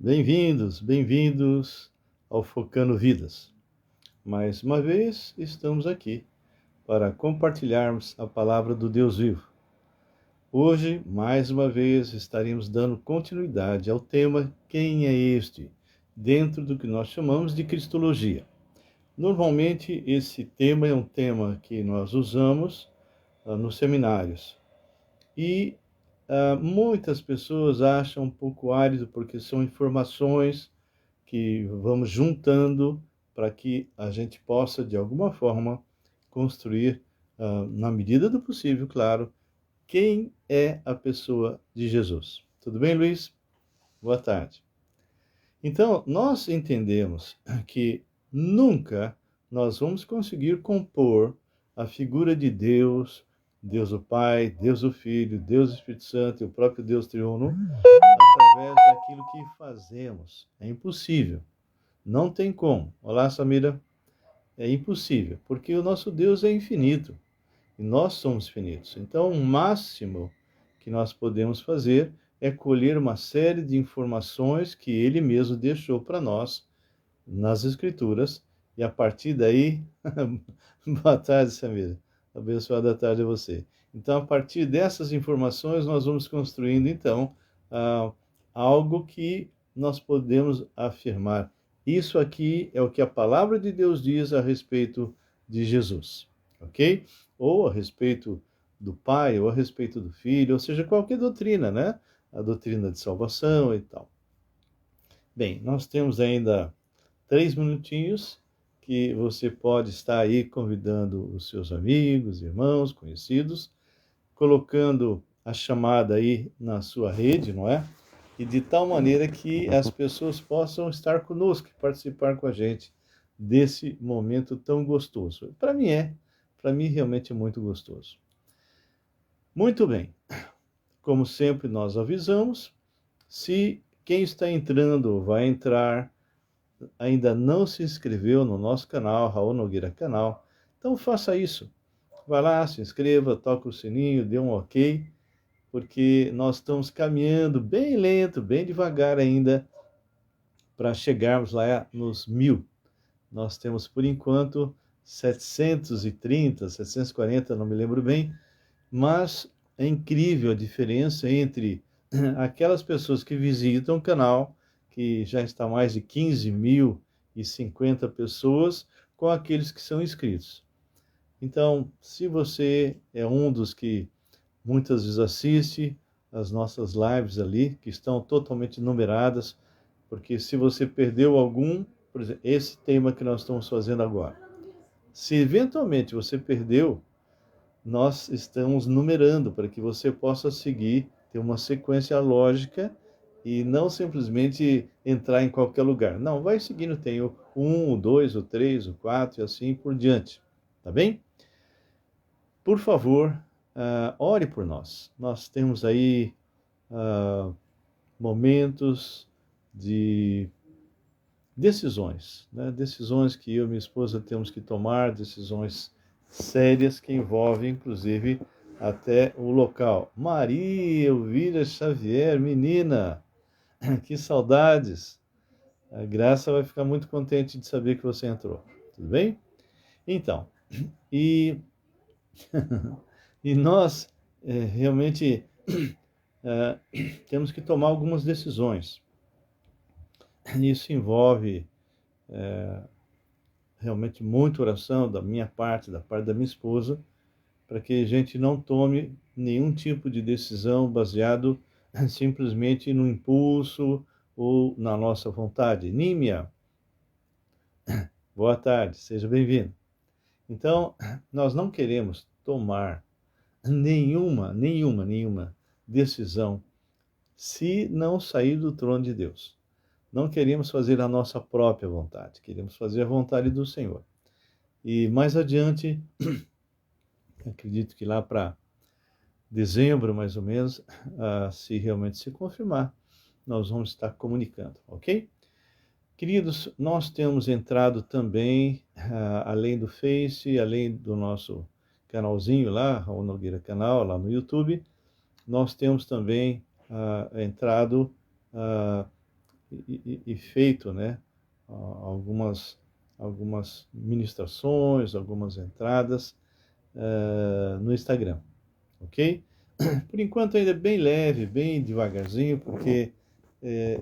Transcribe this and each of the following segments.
Bem-vindos, bem-vindos ao Focando Vidas. Mais uma vez estamos aqui para compartilharmos a palavra do Deus vivo. Hoje, mais uma vez, estaremos dando continuidade ao tema Quem é este? Dentro do que nós chamamos de Cristologia. Normalmente, esse tema é um tema que nós usamos nos seminários. E muitas pessoas acham um pouco árido porque são informações que vamos juntando para que a gente possa, de alguma forma, construir, na medida do possível, claro, quem é a pessoa de Jesus. Tudo bem, Luiz? Boa tarde. Então, nós entendemos que nunca nós vamos conseguir compor a figura de Deus, Deus o Pai, Deus o Filho, Deus o Espírito Santo e o próprio Deus Triuno, através daquilo que fazemos. É impossível. Não tem como. Olá, Samira. É impossível, porque o nosso Deus é infinito e nós somos finitos. Então, o máximo que nós podemos fazer é colher uma série de informações que ele mesmo deixou para nós nas Escrituras e a partir daí, boa tarde, Samira. Abençoada tarde a você. Então, a partir dessas informações, nós vamos construindo, então, algo que nós podemos afirmar. Isso aqui é o que a palavra de Deus diz a respeito de Jesus, ok? Ou a respeito do Pai, ou a respeito do Filho, ou seja, qualquer doutrina, né? A doutrina de salvação e tal. Bem, nós temos ainda 3 minutinhos que você pode estar aí convidando os seus amigos, irmãos, conhecidos, colocando a chamada aí na sua rede, não é? E de tal maneira que as pessoas possam estar conosco, participar com a gente desse momento tão gostoso. Para mim realmente é muito gostoso. Muito bem, como sempre nós avisamos, se quem está entrando vai entrar, ainda não se inscreveu no nosso canal, Raul Nogueira Canal, então faça isso. Vá lá, se inscreva, toca o sininho, dê um ok, porque nós estamos caminhando bem lento, bem devagar ainda, para chegarmos lá nos 1000. Nós temos, por enquanto, 730, 740, não me lembro bem, mas é incrível a diferença entre aquelas pessoas que visitam o canal, que já está mais de 15.050 pessoas, com aqueles que são inscritos. Então, se você é um dos que muitas vezes assiste as nossas lives ali, que estão totalmente numeradas, porque se você perdeu algum, por exemplo, esse tema que nós estamos fazendo agora, se eventualmente você perdeu, nós estamos numerando para que você possa seguir, ter uma sequência lógica e não simplesmente entrar em qualquer lugar. Não, vai seguindo, tem o 1, o 2, o 3, o 4 e assim por diante. Tá bem? Por favor, ore por nós. Nós temos aí momentos de decisões, né? Decisões que eu e minha esposa temos que tomar, decisões sérias que envolvem, inclusive, até o local. Maria Elvira Xavier, menina, que saudades! A Graça vai ficar muito contente de saber que você entrou. Tudo bem? Então, e, e nós realmente temos que tomar algumas decisões. Isso envolve realmente muita oração da minha parte, da parte da minha esposa, para que a gente não tome nenhum tipo de decisão baseado simplesmente no impulso ou na nossa vontade. Nímia, boa tarde, seja bem-vindo. Então, nós não queremos tomar nenhuma decisão se não sair do trono de Deus. Não queremos fazer a nossa própria vontade, queremos fazer a vontade do Senhor. E mais adiante, acredito que lá para dezembro, mais ou menos, se realmente se confirmar, nós vamos estar comunicando, ok? Queridos, nós temos entrado também, além do Face, além do nosso canalzinho lá, o Nogueira Canal, lá no YouTube, nós temos também entrado e feito, né, algumas ministrações, algumas entradas no Instagram, ok? Por enquanto ainda é bem leve, bem devagarzinho, porque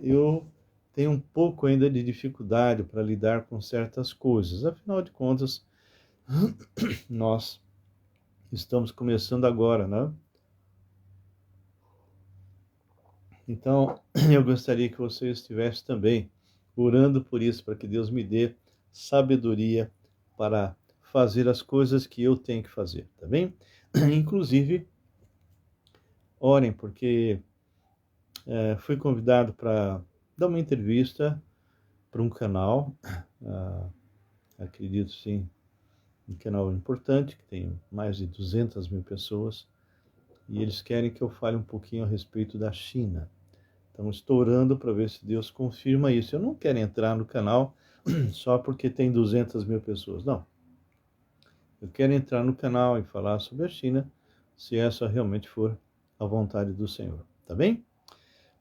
eu tenho um pouco ainda de dificuldade para lidar com certas coisas. Afinal de contas, nós estamos começando agora, né? Então, eu gostaria que você estivesse também orando por isso, para que Deus me dê sabedoria para fazer as coisas que eu tenho que fazer, tá bem? Inclusive, orem, porque fui convidado para dar uma entrevista para um canal, acredito sim, um canal importante, que tem mais de 200 mil pessoas, e eles querem que eu fale um pouquinho a respeito da China. Então, estou orando para ver se Deus confirma isso. Eu não quero entrar no canal só porque tem 200 mil pessoas, não. Eu quero entrar no canal e falar sobre a China, se essa realmente for a vontade do Senhor, tá bem?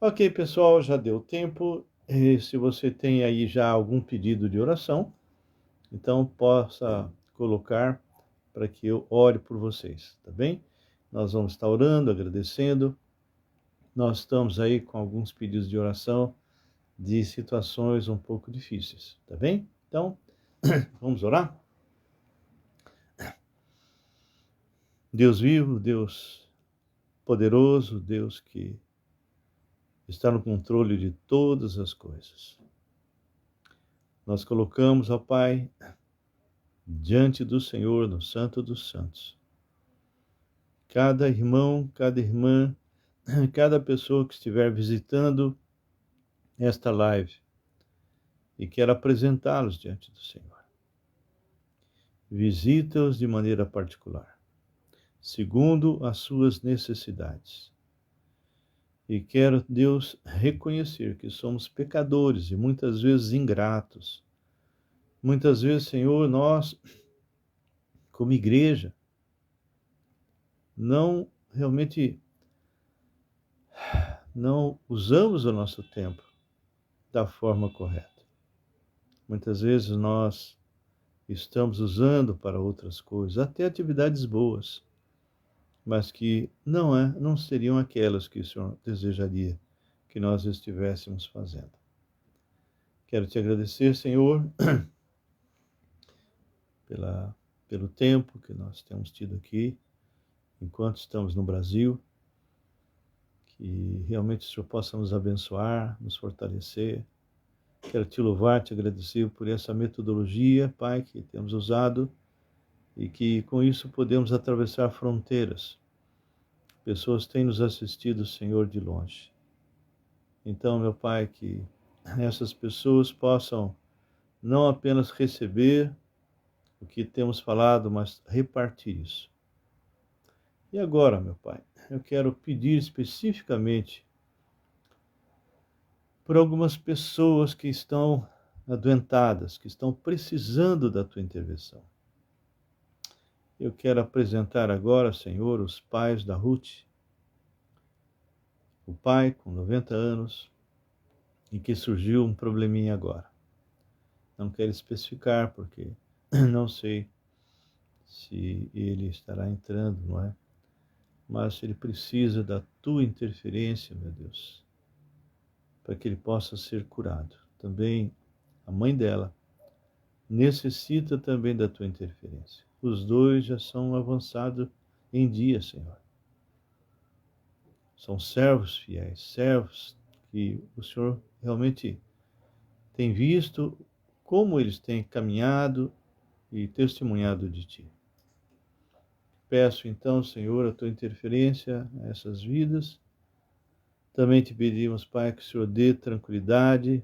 Ok, pessoal, já deu tempo. E se você tem aí já algum pedido de oração, então possa colocar para que eu ore por vocês, tá bem? Nós vamos estar orando, agradecendo. Nós estamos aí com alguns pedidos de oração de situações um pouco difíceis, tá bem? Então, vamos orar? Deus vivo, Deus poderoso, Deus que está no controle de todas as coisas. Nós colocamos, ó Pai, diante do Senhor, no Santo dos Santos, cada irmão, cada irmã, cada pessoa que estiver visitando esta live e quer apresentá-los diante do Senhor. Visita-os de maneira particular, segundo as suas necessidades. E quero, Deus, reconhecer que somos pecadores e muitas vezes ingratos. Muitas vezes, Senhor, nós, como igreja, realmente não usamos o nosso tempo da forma correta. Muitas vezes nós estamos usando para outras coisas, até atividades boas, mas que não seriam aquelas que o Senhor desejaria que nós estivéssemos fazendo. Quero te agradecer, Senhor, pelo tempo que nós temos tido aqui, enquanto estamos no Brasil, que realmente o Senhor possa nos abençoar, nos fortalecer. Quero te louvar, te agradecer por essa metodologia, Pai, que temos usado e que com isso podemos atravessar fronteiras. Pessoas têm nos assistido, Senhor, de longe. Então, meu Pai, que essas pessoas possam não apenas receber o que temos falado, mas repartir isso. E agora, meu Pai, eu quero pedir especificamente por algumas pessoas que estão adoentadas, que estão precisando da Tua intervenção. Eu quero apresentar agora, Senhor, os pais da Ruth. O pai com 90 anos e que surgiu um probleminha agora. Não quero especificar porque não sei se ele estará entrando, não é? Mas ele precisa da tua interferência, meu Deus, para que ele possa ser curado. Também a mãe dela necessita também da tua interferência. Os dois já são avançados em dia, Senhor. São servos fiéis, servos que o Senhor realmente tem visto como eles têm caminhado e testemunhado de Ti. Peço então, Senhor, a Tua interferência a essas vidas. Também te pedimos, Pai, que o Senhor dê tranquilidade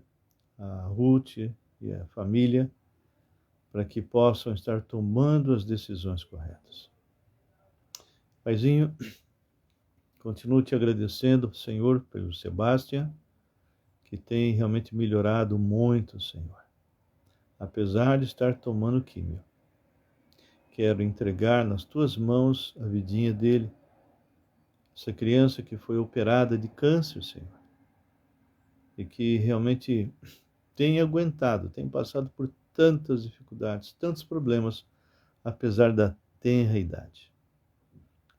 a Ruth e a família, para que possam estar tomando as decisões corretas. Paizinho, continuo te agradecendo, Senhor, pelo Sebastião, que tem realmente melhorado muito, Senhor. Apesar de estar tomando químio. Quero entregar nas tuas mãos a vidinha dele, essa criança que foi operada de câncer, Senhor. e que realmente tem aguentado, tem passado por tantas dificuldades, tantos problemas, apesar da tenra idade.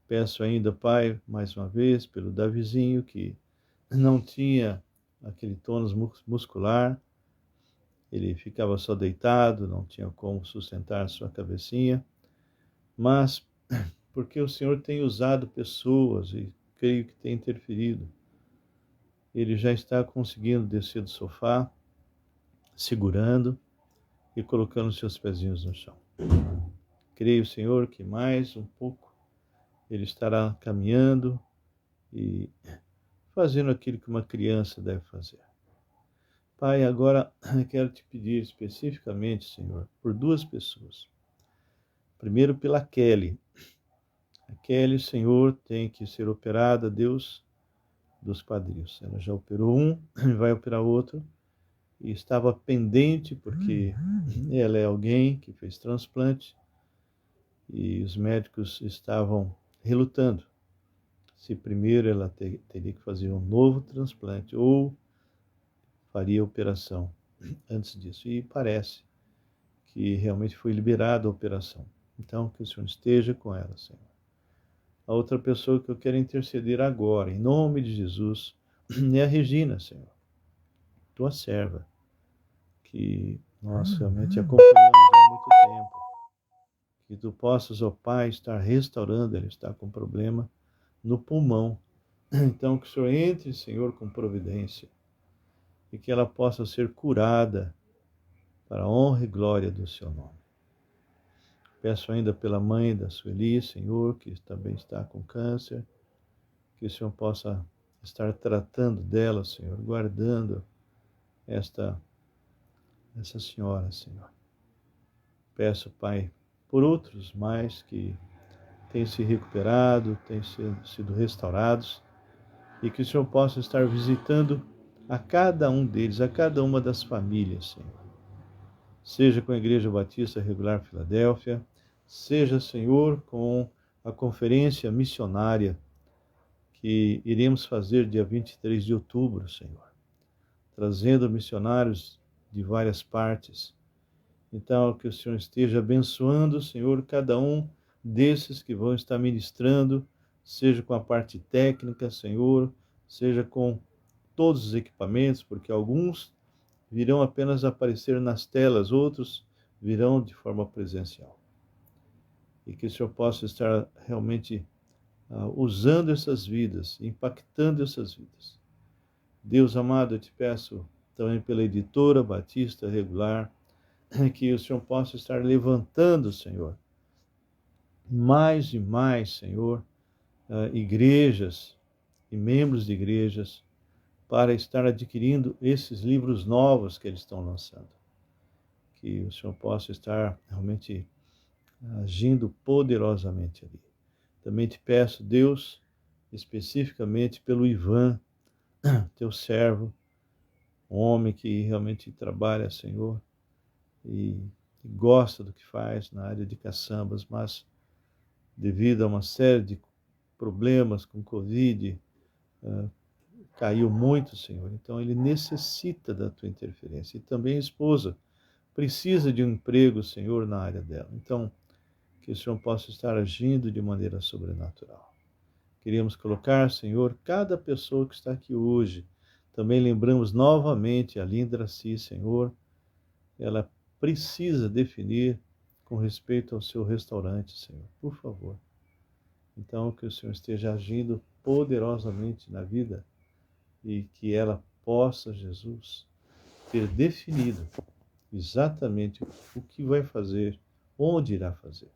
Peço ainda, Pai, mais uma vez, pelo Davizinho, que não tinha aquele tônus muscular, ele ficava só deitado, não tinha como sustentar sua cabecinha, mas porque o Senhor tem usado pessoas e creio que tem interferido, ele já está conseguindo descer do sofá, segurando e colocando seus pezinhos no chão. Creio, Senhor, que mais um pouco ele estará caminhando e fazendo aquilo que uma criança deve fazer. Pai, agora eu quero te pedir especificamente, Senhor, por duas pessoas. Primeiro, pela Kelly. A Kelly, Senhor, tem que ser operada, Deus, dos quadris. Ela já operou um, vai operar outro, e estava pendente porque ela é alguém que fez transplante e os médicos estavam relutando se primeiro ela teria que fazer um novo transplante ou faria a operação antes disso. E parece que realmente foi liberada a operação. Então, que o Senhor esteja com ela, Senhor. A outra pessoa que eu quero interceder agora, em nome de Jesus, é a Regina, Senhor. Tua serva, que nós realmente acompanhamos há muito tempo. Que tu possas, ó Pai, estar restaurando, ela está com problema no pulmão. Então, que o Senhor entre, Senhor, com providência e que ela possa ser curada para a honra e glória do seu nome. Peço ainda pela mãe da Sueli, Senhor, que também está com câncer, que o Senhor possa estar tratando dela, Senhor, guardando essa senhora, Senhor. Peço, Pai, por outros mais que têm se recuperado, têm sido restaurados, e que o Senhor possa estar visitando a cada um deles, a cada uma das famílias, Senhor. Seja com a Igreja Batista Regular Filadélfia, seja, Senhor, com a conferência missionária que iremos fazer dia 23 de outubro, Senhor, trazendo missionários de várias partes. Então, que o Senhor esteja abençoando, Senhor, cada um desses que vão estar ministrando, seja com a parte técnica, Senhor, seja com todos os equipamentos, porque alguns virão apenas aparecer nas telas, outros virão de forma presencial. E que o Senhor possa estar realmente usando essas vidas, impactando essas vidas. Deus amado, eu te peço também pela editora Batista Regular, que o Senhor possa estar levantando, Senhor, mais e mais, Senhor, igrejas e membros de igrejas para estar adquirindo esses livros novos que eles estão lançando. Que o Senhor possa estar realmente agindo poderosamente ali. Também te peço, Deus, especificamente pelo Ivan, teu servo, um homem que realmente trabalha, Senhor, e gosta do que faz na área de caçambas, mas devido a uma série de problemas com Covid, caiu muito, Senhor. Então ele necessita da tua interferência. E também a esposa precisa de um emprego, Senhor, na área dela. Então, que o Senhor possa estar agindo de maneira sobrenatural. Queríamos colocar, Senhor, cada pessoa que está aqui hoje. Também lembramos novamente a Lindraci, Senhor. Ela precisa definir com respeito ao seu restaurante, Senhor. Por favor. Então, que o Senhor esteja agindo poderosamente na vida e que ela possa, Jesus, ter definido exatamente o que vai fazer, onde irá fazer.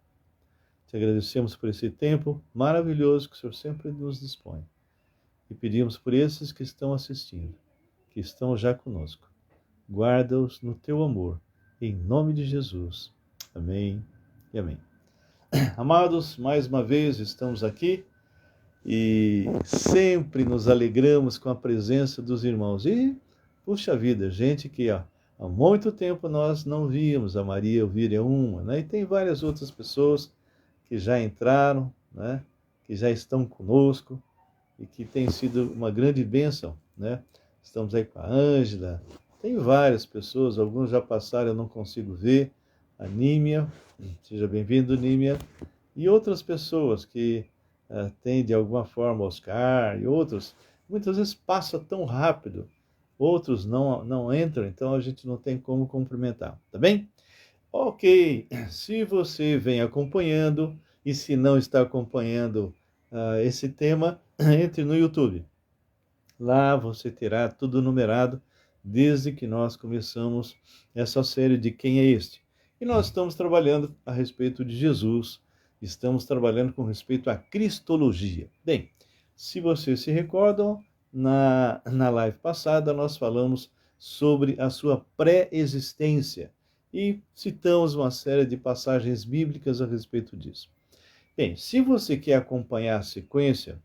Te agradecemos por esse tempo maravilhoso que o Senhor sempre nos dispõe. E pedimos por esses que estão assistindo, que estão já conosco. Guarda-os no teu amor, em nome de Jesus. Amém e amém. Amados, mais uma vez estamos aqui e sempre nos alegramos com a presença dos irmãos. E, puxa vida, gente que há muito tempo nós não víamos, a Maria Elvira é uma, né? E tem várias outras pessoas que já entraram, que já estão conosco e que tem sido uma grande bênção, Estamos aí com a Ângela. Tem várias pessoas, alguns já passaram, eu não consigo ver. A Nímia, seja bem-vindo, Nímia. E outras pessoas que têm de alguma forma, Oscar e outros, muitas vezes passa tão rápido, outros não entram, então a gente não tem como cumprimentar, tá bem? Ok, se você vem acompanhando e se não está acompanhando esse tema, entre no YouTube. Lá você terá tudo numerado desde que nós começamos essa série de Quem é Este? E nós estamos trabalhando a respeito de Jesus, estamos trabalhando com respeito à Cristologia. Bem, se vocês se recordam, na live passada nós falamos sobre a sua pré-existência e citamos uma série de passagens bíblicas a respeito disso. Bem, se você quer acompanhar a sequência,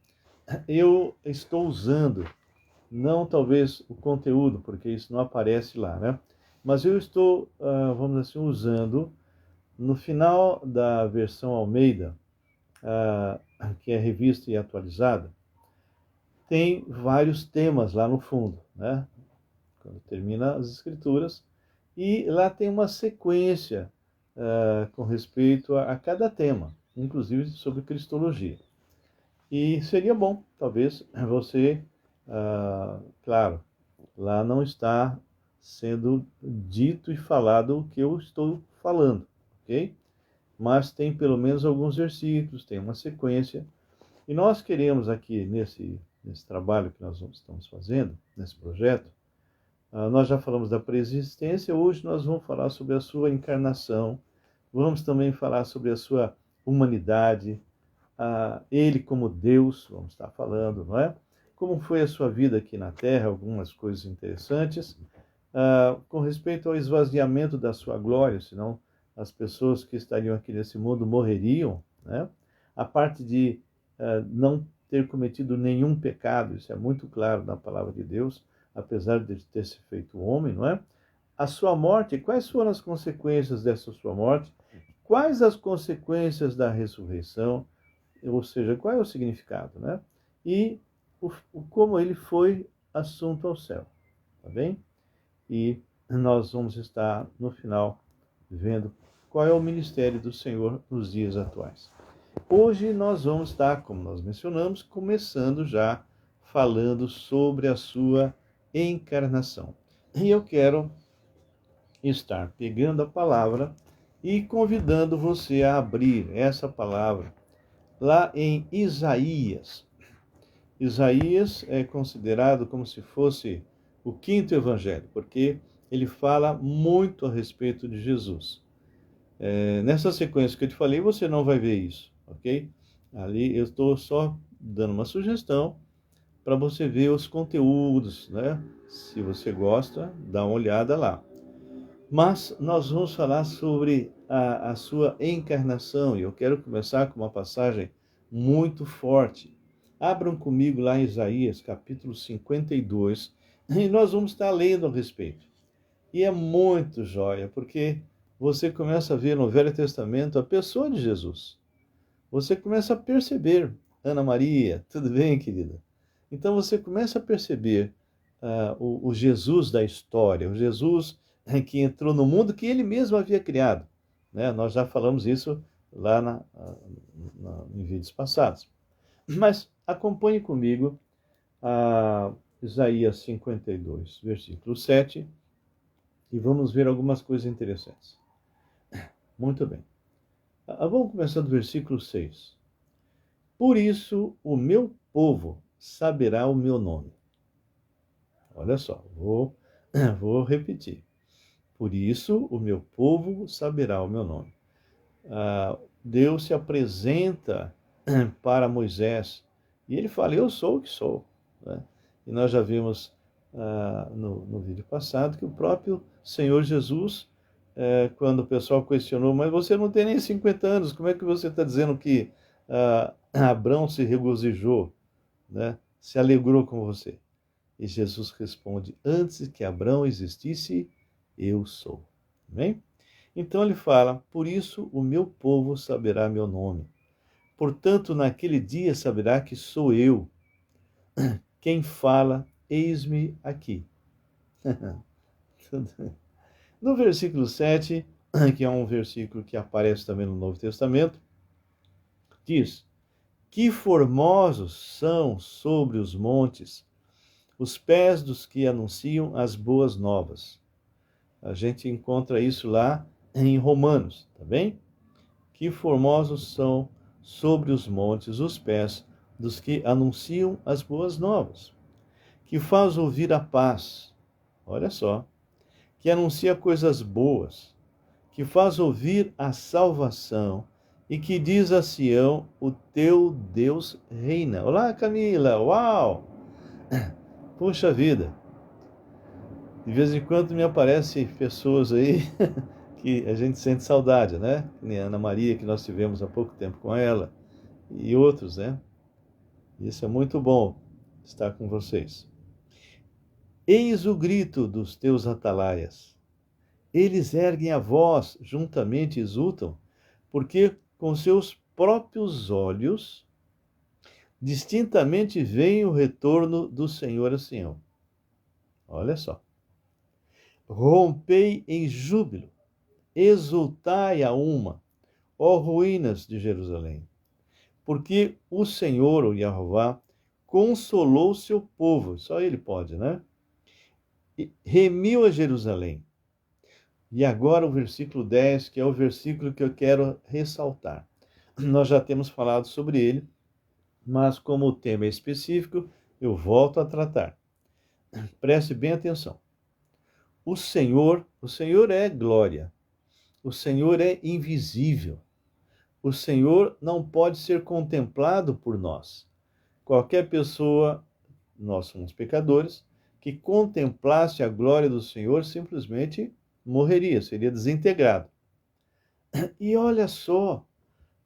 eu estou usando não talvez o conteúdo, porque isso não aparece lá, né? Mas eu estou, vamos dizer assim, usando no final da versão Almeida, que é revista e atualizada, tem vários temas lá no fundo, né? Quando termina as escrituras, e lá tem uma sequência com respeito a cada tema, inclusive sobre cristologia. E seria bom, talvez, você, claro, lá não está sendo dito e falado o que eu estou falando, ok? Mas tem pelo menos alguns versículos, tem uma sequência. E nós queremos aqui, nesse trabalho que nós estamos fazendo, nesse projeto, nós já falamos da preexistência, hoje nós vamos falar sobre a sua encarnação, vamos também falar sobre a sua humanidade, ele como Deus, vamos estar falando, não é? Como foi a sua vida aqui na Terra, algumas coisas interessantes, com respeito ao esvaziamento da sua glória, senão as pessoas que estariam aqui nesse mundo morreriam, né? A parte de não ter cometido nenhum pecado, isso é muito claro na palavra de Deus, apesar de ter se feito homem, não é? A sua morte, quais foram as consequências dessa sua morte? Quais as consequências da ressurreição? Ou seja, qual é o significado, né? E como ele foi assunto ao céu, tá bem? E nós vamos estar, no final, vendo qual é o ministério do Senhor nos dias atuais. Hoje nós vamos estar, como nós mencionamos, começando já falando sobre a sua encarnação. E eu quero estar pegando a palavra e convidando você a abrir essa palavra lá em Isaías. Isaías é considerado como se fosse o quinto evangelho, porque ele fala muito a respeito de Jesus. Nessa sequência que eu te falei, você não vai ver isso, ok? Ali eu estou só dando uma sugestão para você ver os conteúdos, né? Se você gosta, dá uma olhada lá. Mas nós vamos falar sobre a sua encarnação, e eu quero começar com uma passagem muito forte. Abram comigo lá em Isaías, capítulo 52, e nós vamos estar lendo a respeito. E é muito joia, porque você começa a ver no Velho Testamento a pessoa de Jesus. Você começa a perceber, Ana Maria, tudo bem, querida? Então você começa a perceber o Jesus da história, o Jesus que entrou no mundo que ele mesmo havia criado, né? Nós já falamos isso lá em vídeos passados. Mas acompanhe comigo Isaías 52, versículo 7, e vamos ver algumas coisas interessantes. Muito bem. Vamos começar do versículo 6. Por isso o meu povo saberá o meu nome. Olha só, vou repetir. Por isso o meu povo saberá o meu nome. Deus se apresenta para Moisés e ele fala, eu sou o que sou, né? E nós já vimos no vídeo passado que o próprio Senhor Jesus, quando o pessoal questionou, mas você não tem nem 50 anos, como é que você está dizendo que Abraão se regozijou, né? Se alegrou com você? E Jesus responde, antes que Abraão existisse, eu sou. Amém? Então ele fala, por isso o meu povo saberá meu nome. Portanto, naquele dia saberá que sou eu quem fala eis-me aqui. No versículo 7, que é um versículo que aparece também no Novo Testamento, diz: que formosos são sobre os montes os pés dos que anunciam as boas novas. A gente encontra isso lá em Romanos, tá bem? Que formosos são sobre os montes os pés dos que anunciam as boas novas, que faz ouvir a paz, olha só, que anuncia coisas boas, que faz ouvir a salvação e que diz a Sião: o teu Deus reina. Olá, Camila, uau! Puxa vida, de vez em quando me aparecem pessoas aí que a gente sente saudade, né? Nem a Ana Maria, que nós tivemos há pouco tempo com ela, e outros, né? Isso é muito bom estar com vocês. Eis o grito dos teus atalaias. Eles erguem a voz, juntamente exultam, porque com seus próprios olhos distintamente veem o retorno do Senhor a Sião. Olha só. Rompei em júbilo, exultai a uma, ó ruínas de Jerusalém, porque o Senhor, o Jeová, consolou seu povo, só ele pode, né? E remiu a Jerusalém. E agora o versículo 10, que é o versículo que eu quero ressaltar. Nós já temos falado sobre ele, mas como o tema é específico, eu volto a tratar. Preste bem atenção. O Senhor é glória. O Senhor é invisível. O Senhor não pode ser contemplado por nós. Qualquer pessoa, nós somos pecadores, que contemplasse a glória do Senhor simplesmente morreria, seria desintegrado. E olha só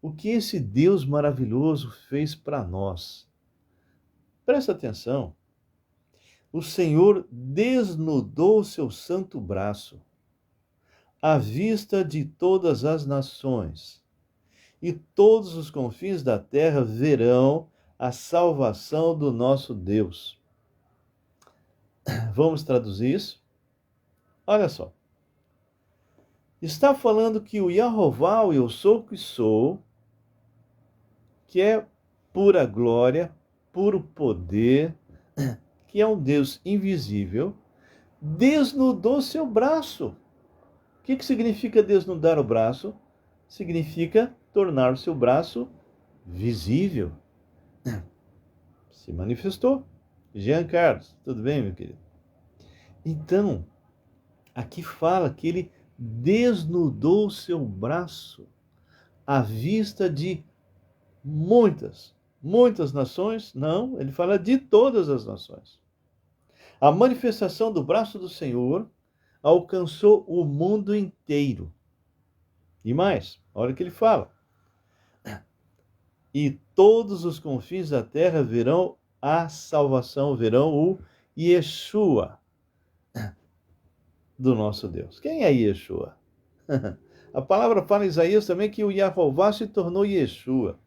o que esse Deus maravilhoso fez para nós. Presta atenção. O Senhor desnudou seu santo braço à vista de todas as nações, e todos os confins da terra verão a salvação do nosso Deus. Vamos traduzir isso? Olha só. Está falando que o Jeová, o Eu Sou que Sou, que é pura glória, puro poder, que é um Deus invisível, desnudou seu braço. O que significa desnudar o braço? Significa tornar o seu braço visível. Se manifestou. Jean Carlos, tudo bem, meu querido? Então, aqui fala que ele desnudou seu braço à vista de muitas nações. Não, ele fala de todas as nações. A manifestação do braço do Senhor alcançou o mundo inteiro. E mais, olha o que ele fala. E todos os confins da terra verão a salvação, verão o Yeshua do nosso Deus. Quem é Yeshua? A palavra fala em Isaías também que o Jeová se tornou Yeshua.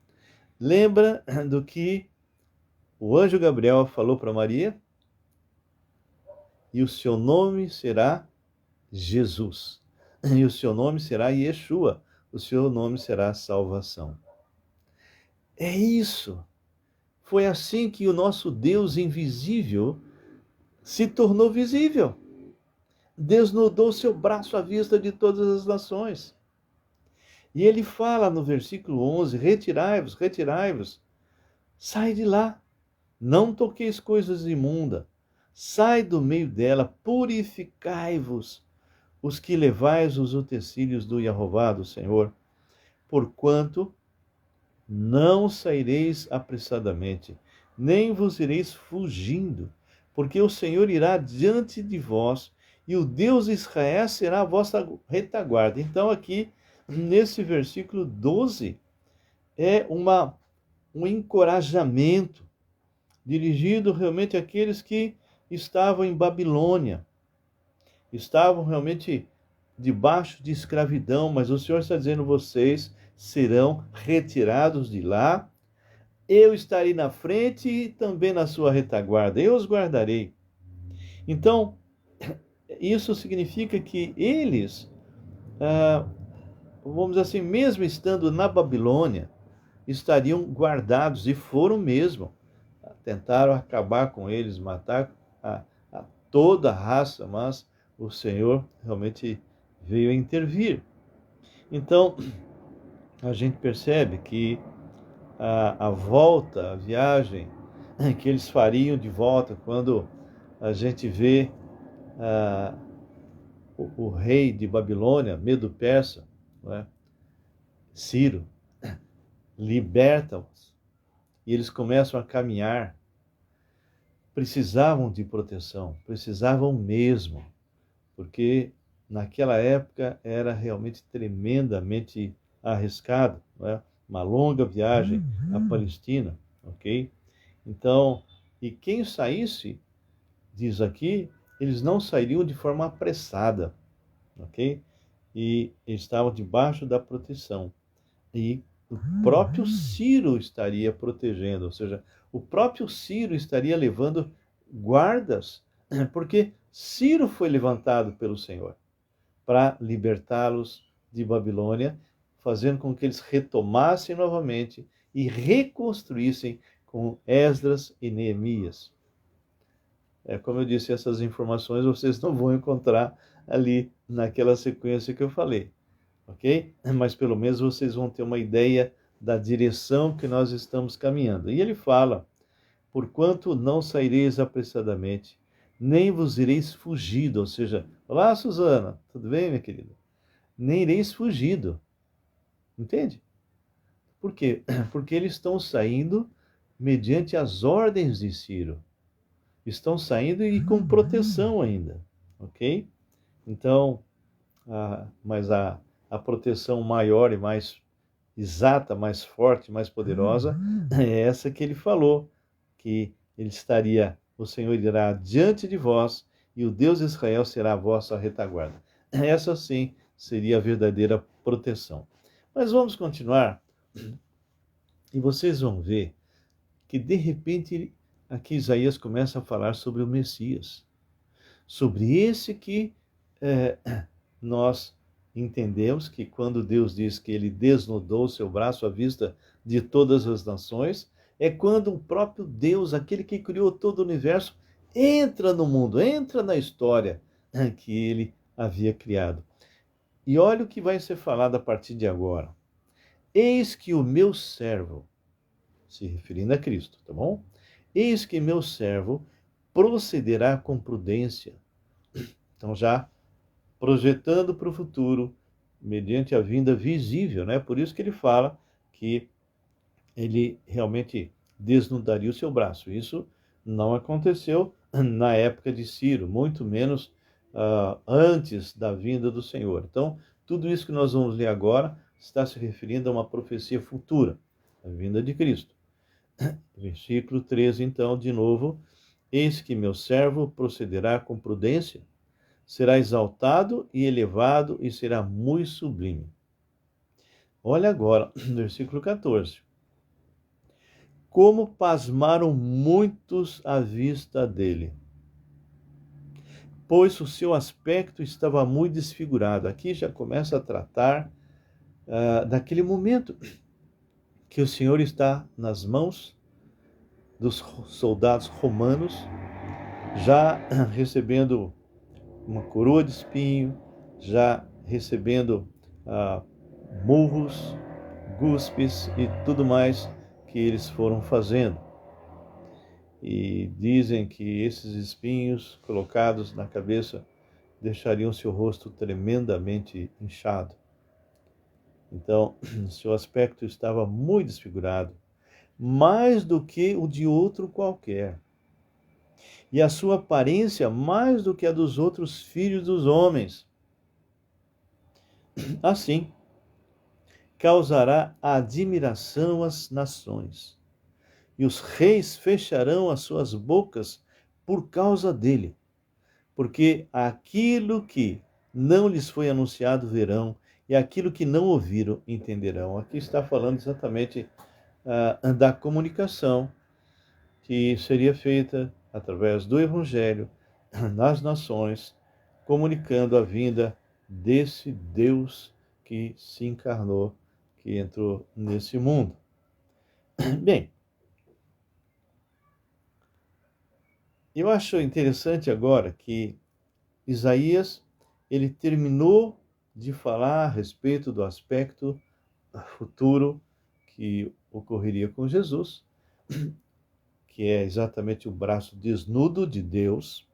Lembra do que o anjo Gabriel falou para Maria? E o seu nome será Jesus. E o seu nome será Yeshua. O seu nome será salvação. É isso. Foi assim que o nosso Deus invisível se tornou visível. Desnudou seu braço à vista de todas as nações. E ele fala no versículo 11, retirai-vos, retirai-vos, sai de lá, não toqueis coisas imundas, sai do meio dela, purificai-vos, os que levais os utensílios do Jeová, do Senhor, porquanto não saireis apressadamente, nem vos ireis fugindo, porque o Senhor irá diante de vós, e o Deus de Israel será a vossa retaguarda. Então aqui, nesse versículo 12, é um encorajamento dirigido realmente àqueles que estavam em Babilônia, estavam realmente debaixo de escravidão, mas o Senhor está dizendo: vocês serão retirados de lá, eu estarei na frente e também na sua retaguarda, eu os guardarei. Então, isso significa que eles, ah, vamos dizer assim, mesmo estando na Babilônia, estariam guardados, e foram mesmo. Tentaram acabar com eles, matar a, a toda a raça, mas o Senhor realmente veio a intervir. Então, a gente percebe que a volta, a viagem que eles fariam de volta, quando a gente vê ah, o rei de Babilônia, Medo-Persa, não é? Ciro, liberta-os, e eles começam a caminhar. Precisavam de proteção, precisavam mesmo, porque naquela época era realmente tremendamente arriscado, não é? Uma longa viagem à Palestina, ok? Então, e quem saísse, diz aqui, eles não sairiam de forma apressada, ok? E estavam debaixo da proteção. E o próprio Ciro estaria protegendo, ou seja, o próprio Ciro estaria levando guardas, porque Ciro foi levantado pelo Senhor para libertá-los de Babilônia, fazendo com que eles retomassem novamente e reconstruíssem com Esdras e Neemias. Como eu disse, essas informações vocês não vão encontrar ali naquela sequência que eu falei, ok? Mas pelo menos vocês vão ter uma ideia da direção que nós estamos caminhando. E ele fala: porquanto não saireis apressadamente, nem vos ireis fugido, ou seja, olá Suzana, tudo bem, minha querida? Nem ireis fugido, entende? Por quê? Porque eles estão saindo mediante as ordens de Ciro. Estão saindo e com proteção ainda, ok? Então, mas a proteção maior e mais exata, mais forte, mais poderosa, é essa que ele falou, que ele estaria, o Senhor irá diante de vós e o Deus de Israel será a vossa retaguarda. Essa sim seria a verdadeira proteção. Mas vamos continuar e vocês vão ver que de repente aqui Isaías começa a falar sobre o Messias, sobre esse que nós entendemos que quando Deus diz que ele desnudou seu braço à vista de todas as nações, é quando o próprio Deus, aquele que criou todo o universo, entra no mundo, entra na história que ele havia criado. E olha o que vai ser falado a partir de agora. Eis que o meu servo, se referindo a Cristo, tá bom? Eis que meu servo procederá com prudência. Então já projetando para o futuro, mediante a vinda visível, né? Por isso que ele fala que ele realmente desnudaria o seu braço. Isso não aconteceu na época de Ciro, muito menos antes da vinda do Senhor. Então, tudo isso que nós vamos ler agora está se referindo a uma profecia futura, a vinda de Cristo. Versículo 13, então, de novo: eis que meu servo procederá com prudência, será exaltado e elevado e será muito sublime. Olha agora, versículo 14. Como pasmaram muitos à vista dele, pois o seu aspecto estava muito desfigurado. Aqui já começa a tratar daquele momento que o Senhor está nas mãos dos soldados romanos, já recebendo uma coroa de espinho, já recebendo murros, guspes e tudo mais que eles foram fazendo. E dizem que esses espinhos colocados na cabeça deixariam seu rosto tremendamente inchado. Então, seu aspecto estava muito desfigurado, mais do que o de outro qualquer. E a sua aparência mais do que a dos outros filhos dos homens. Assim, causará admiração às nações, e os reis fecharão as suas bocas por causa dele, porque aquilo que não lhes foi anunciado verão, e aquilo que não ouviram entenderão. Aqui está falando exatamente da comunicação que seria feita através do Evangelho, nas nações, comunicando a vinda desse Deus que se encarnou, que entrou nesse mundo. Bem, eu acho interessante agora que Isaías, ele terminou de falar a respeito do aspecto futuro que ocorreria com Jesus, que é exatamente o braço desnudo de Deus.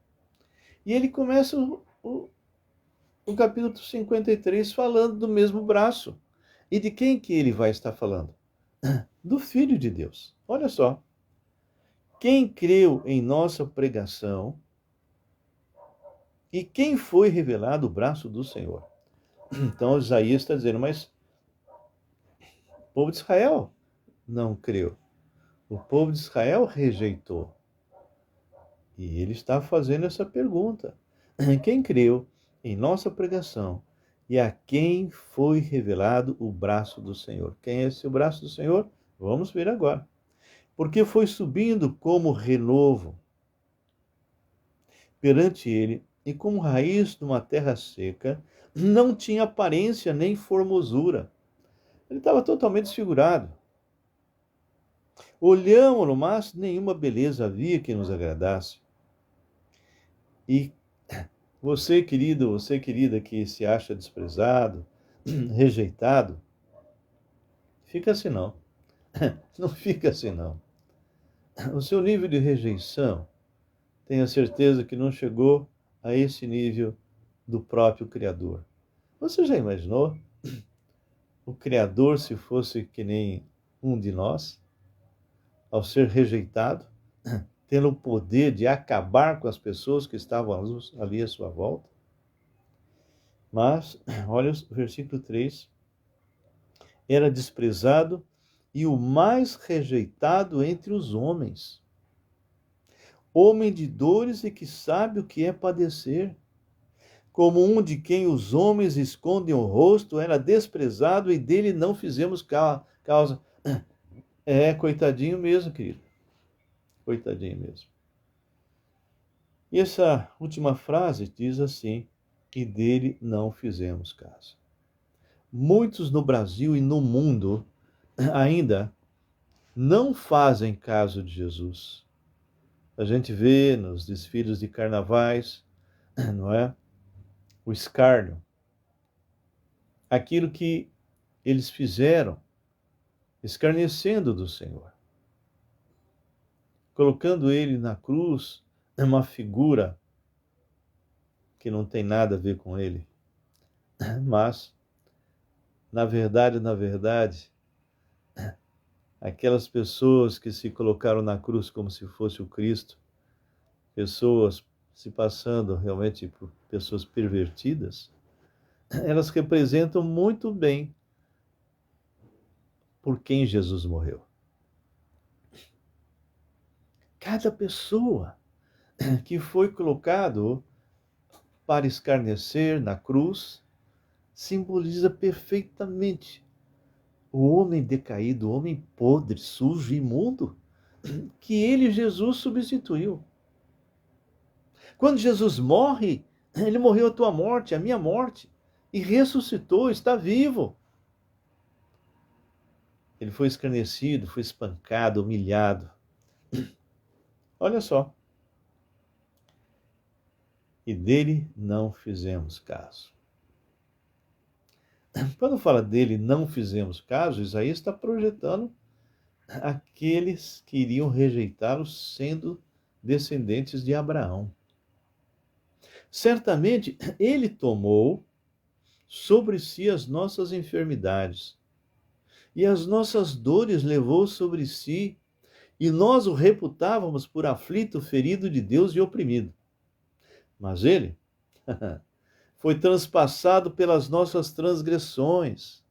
E ele começa o capítulo 53 falando do mesmo braço. E de quem que ele vai estar falando? Do Filho de Deus. Olha só. Quem creu em nossa pregação e quem foi revelado o braço do Senhor? Então Isaías está dizendo, mas o povo de Israel não creu. O povo de Israel rejeitou. E ele está fazendo essa pergunta. Quem creu em nossa pregação e a quem foi revelado o braço do Senhor? Quem é esse braço do Senhor? Vamos ver agora. Porque foi subindo como renovo perante ele, e como raiz de uma terra seca, não tinha aparência nem formosura. Ele estava totalmente desfigurado. Olhamos-no, mas nenhuma beleza havia que nos agradasse. E você, querido, você, querida, que se acha desprezado, rejeitado, fica assim não. Não fica assim não. O seu nível de rejeição, tenha certeza que não chegou a esse nível do próprio Criador. Você já imaginou o Criador se fosse que nem um de nós, ao ser rejeitado, tendo o poder de acabar com as pessoas que estavam ali à sua volta? Mas, olha o versículo 3, era desprezado e o mais rejeitado entre os homens, homem de dores e que sabe o que é padecer. Como um de quem os homens escondem o rosto, era desprezado e dele não fizemos causa. É, coitadinho mesmo, querido. Coitadinho mesmo. E essa última frase diz assim, e dele não fizemos caso. Muitos no Brasil e no mundo ainda não fazem caso de Jesus. A gente vê nos desfiles de carnavais, não é? O escárnio. Aquilo que eles fizeram, escarnecendo do Senhor. Colocando ele na cruz, é uma figura que não tem nada a ver com ele. Mas, na verdade, aquelas pessoas que se colocaram na cruz como se fosse o Cristo, pessoas se passando realmente por pessoas pervertidas, elas representam muito bem por quem Jesus morreu. Cada pessoa que foi colocado para escarnecer na cruz simboliza perfeitamente o homem decaído, o homem podre, sujo, imundo, que ele, Jesus, substituiu. Quando Jesus morre, ele morreu a tua morte, a minha morte, e ressuscitou, está vivo. Ele foi escarnecido, foi espancado, humilhado. Olha só. E dele não fizemos caso. Quando fala dele não fizemos caso, Isaías está projetando aqueles que iriam rejeitá-lo sendo descendentes de Abraão. Certamente ele tomou sobre si as nossas enfermidades e as nossas dores levou sobre si, e nós o reputávamos por aflito, ferido de Deus e oprimido. Mas ele foi transpassado pelas nossas transgressões,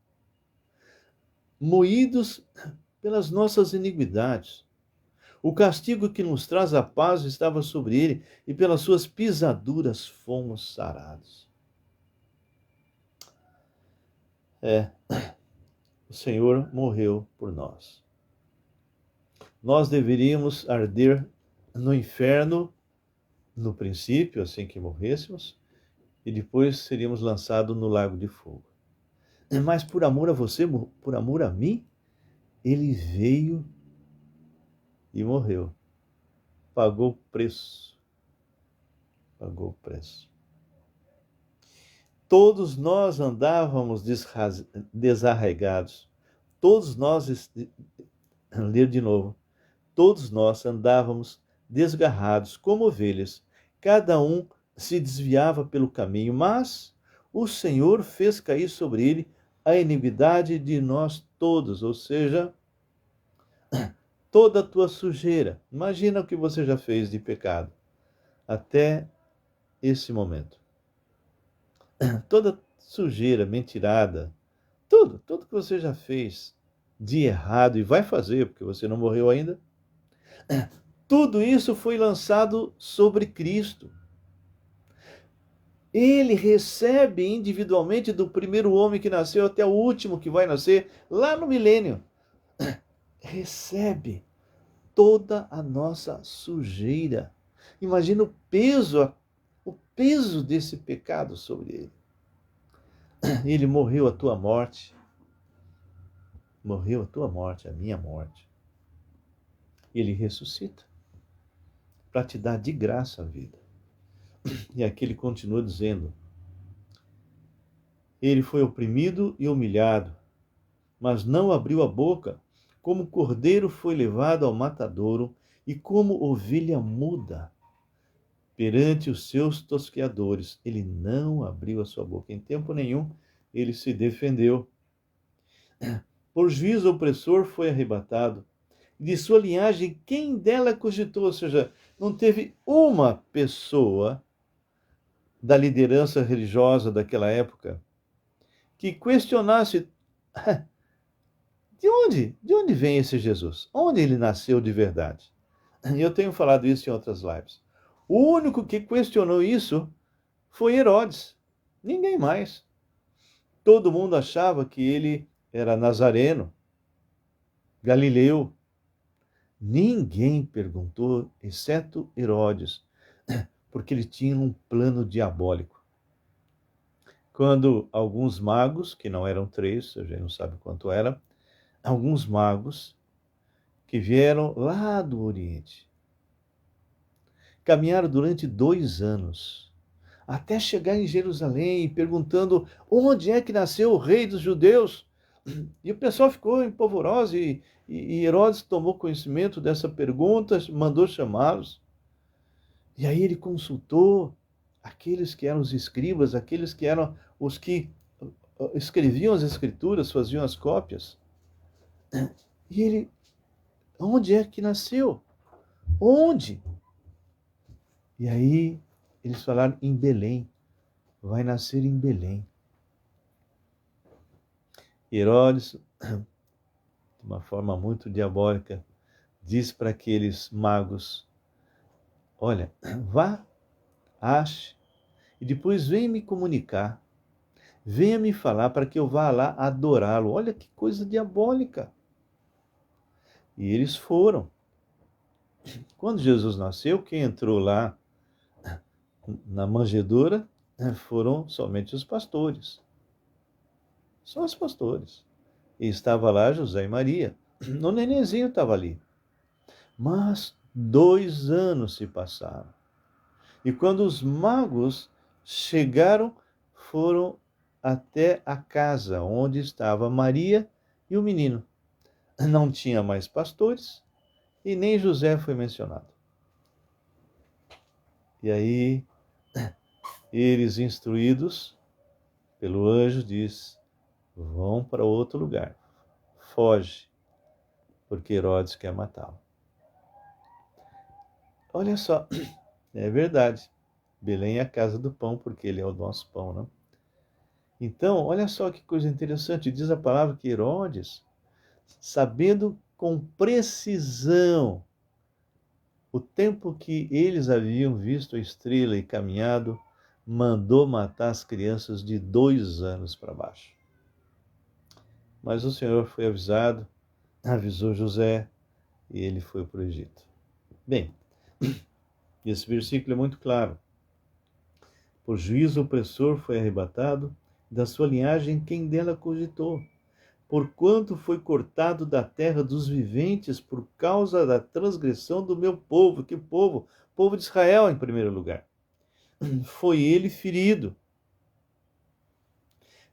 moídos pelas nossas iniquidades. O castigo que nos traz a paz estava sobre ele, e pelas suas pisaduras fomos sarados. O Senhor morreu por nós. Nós deveríamos arder no inferno no princípio, assim que morrêssemos, e depois seríamos lançados no lago de fogo. Mas por amor a você, por amor a mim, ele veio e morreu. Pagou o preço. Pagou o preço. Todos nós andávamos desarraigados. Todos nós, ler de novo. Todos nós andávamos desgarrados como ovelhas. Cada um se desviava pelo caminho, mas o Senhor fez cair sobre ele a iniquidade de nós todos, ou seja, toda a tua sujeira. Imagina o que você já fez de pecado até esse momento. Toda sujeira, mentirada, tudo que você já fez de errado e vai fazer, porque você não morreu ainda, tudo isso foi lançado sobre Cristo. Ele recebe individualmente do primeiro homem que nasceu até o último que vai nascer, lá no milênio. Recebe toda a nossa sujeira. Imagina o peso desse pecado sobre ele. Ele morreu a tua morte. Morreu a tua morte, a minha morte. Ele ressuscita para te dar de graça a vida. E aqui ele continua dizendo: ele foi oprimido e humilhado, mas não abriu a boca. Como cordeiro foi levado ao matadouro, e como ovelha muda perante os seus tosqueadores, ele não abriu a sua boca. Em tempo nenhum ele se defendeu. Por juízo opressor foi arrebatado. De sua linhagem, quem dela cogitou? Ou seja, não teve uma pessoa da liderança religiosa daquela época que questionasse de onde vem esse Jesus? Onde ele nasceu de verdade? Eu tenho falado isso em outras lives. O único que questionou isso foi Herodes. Ninguém mais. Todo mundo achava que ele era nazareno, galileu. Ninguém perguntou, exceto Herodes, porque ele tinha um plano diabólico. Quando alguns magos, que não eram 3, a gente não sabe quanto era, alguns magos que vieram lá do Oriente, caminharam durante 2 anos, até chegar em Jerusalém, perguntando onde é que nasceu o rei dos judeus. E o pessoal ficou em polvorosa e Herodes tomou conhecimento dessa pergunta, mandou chamá-los. E aí ele consultou aqueles que eram os escribas, aqueles que eram os que escreviam as escrituras, faziam as cópias. E ele, onde é que nasceu? Onde? E aí eles falaram em Belém. Vai nascer em Belém. Herodes, de uma forma muito diabólica, diz para aqueles magos: olha, vá, ache, e depois venha me comunicar, venha me falar para que eu vá lá adorá-lo. Olha que coisa diabólica. E eles foram. Quando Jesus nasceu, quem entrou lá na manjedoura foram somente os pastores. Só os pastores. E estava lá José e Maria. O nenenzinho estava ali. Mas 2 anos se passaram. E quando os magos chegaram, foram até a casa onde estava Maria e o menino. Não tinha mais pastores e nem José foi mencionado. E aí, eles instruídos pelo anjo, diz: vão para outro lugar, foge, porque Herodes quer matá-lo. Olha só, é verdade, Belém é a casa do pão, porque ele é o nosso pão, não? Então, olha só que coisa interessante, diz a palavra que Herodes, sabendo com precisão o tempo que eles haviam visto a estrela e caminhado, mandou matar as crianças de 2 anos para baixo. Mas o Senhor foi avisado, avisou José, e ele foi para o Egito. Bem, Esse versículo é muito claro. Por juízo opressor foi arrebatado, da sua linhagem quem dela cogitou. Porquanto foi cortado da terra dos viventes por causa da transgressão do meu povo. Que povo? Povo de Israel, em primeiro lugar. Foi ele ferido.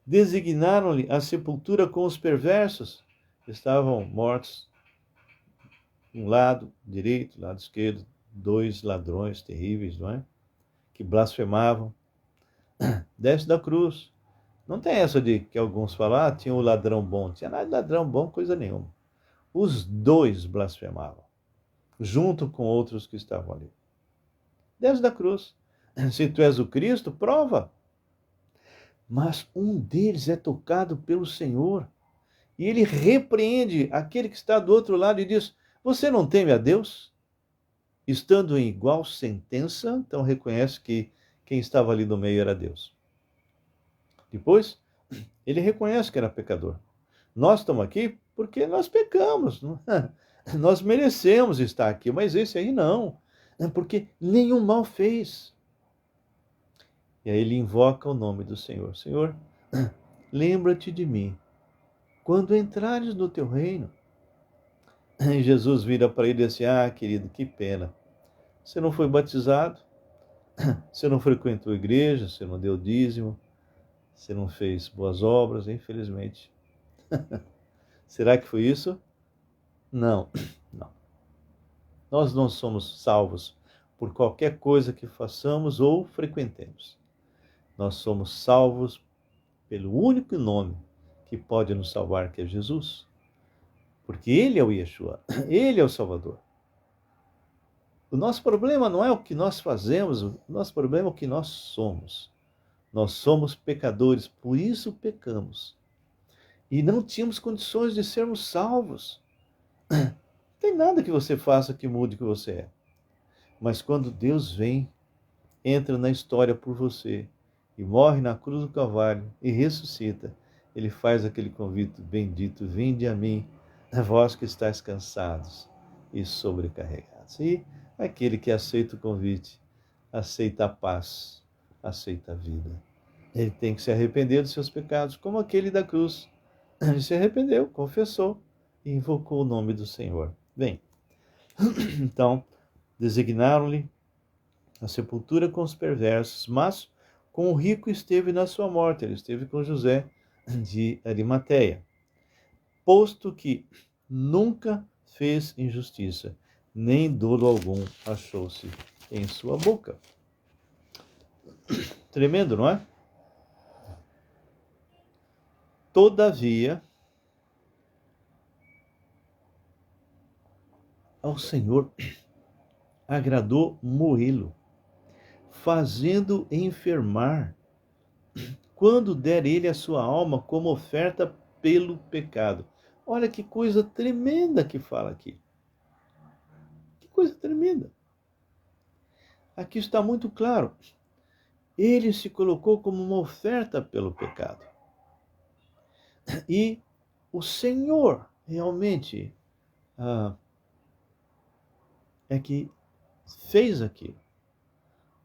Designaram-lhe a sepultura com os perversos. Estavam mortos, um lado direito, lado esquerdo, dois ladrões terríveis, não é? Que blasfemavam. Desce da cruz. Não tem essa de que alguns falam, tinha o ladrão bom. Não tinha nada de ladrão bom, coisa nenhuma. Os dois blasfemavam, junto com outros que estavam ali. Desce da cruz. Se tu és o Cristo, prova. Mas um deles é tocado pelo Senhor. E ele repreende aquele que está do outro lado e diz: você não teme a Deus? Estando em igual sentença, então reconhece que quem estava ali no meio era Deus. Depois, ele reconhece que era pecador. Nós estamos aqui porque nós pecamos. Nós merecemos estar aqui, mas esse aí não. Porque nenhum mal fez. E aí ele invoca o nome do Senhor. Senhor, lembra-te de mim quando entrares no teu reino. E Jesus vira para ele e diz assim: querido, que pena. Você não foi batizado, você não frequentou a igreja, você não deu dízimo, você não fez boas obras, infelizmente. Será que foi isso? Não, não. Nós não somos salvos por qualquer coisa que façamos ou frequentemos. Nós somos salvos pelo único nome que pode nos salvar, que é Jesus. Porque Ele é o Yeshua, Ele é o Salvador. O nosso problema não é o que nós fazemos, o nosso problema é o que nós somos. Nós somos pecadores, por isso pecamos. E não tínhamos condições de sermos salvos. Não tem nada que você faça que mude o que você é. Mas quando Deus vem, entra na história por você, e morre na cruz do Calvário, e ressuscita, Ele faz aquele convite bendito: vinde a mim, vós que estáis cansados e sobrecarregados. E aquele que aceita o convite, aceita a paz, aceita a vida. Ele tem que se arrepender dos seus pecados, como aquele da cruz. Ele se arrependeu, confessou e invocou o nome do Senhor. Bem, então, designaram-lhe a sepultura com os perversos, mas com o rico esteve na sua morte. Ele esteve com José de Arimateia, posto que nunca fez injustiça, nem dolo algum achou-se em sua boca. Tremendo, não é? Todavia, ao Senhor agradou moê-lo, fazendo enfermar, quando der ele a sua alma como oferta pelo pecado. Olha que coisa tremenda que fala aqui. Que coisa tremenda. Aqui está muito claro. Ele se colocou como uma oferta pelo pecado. E o Senhor realmente é que fez aquilo.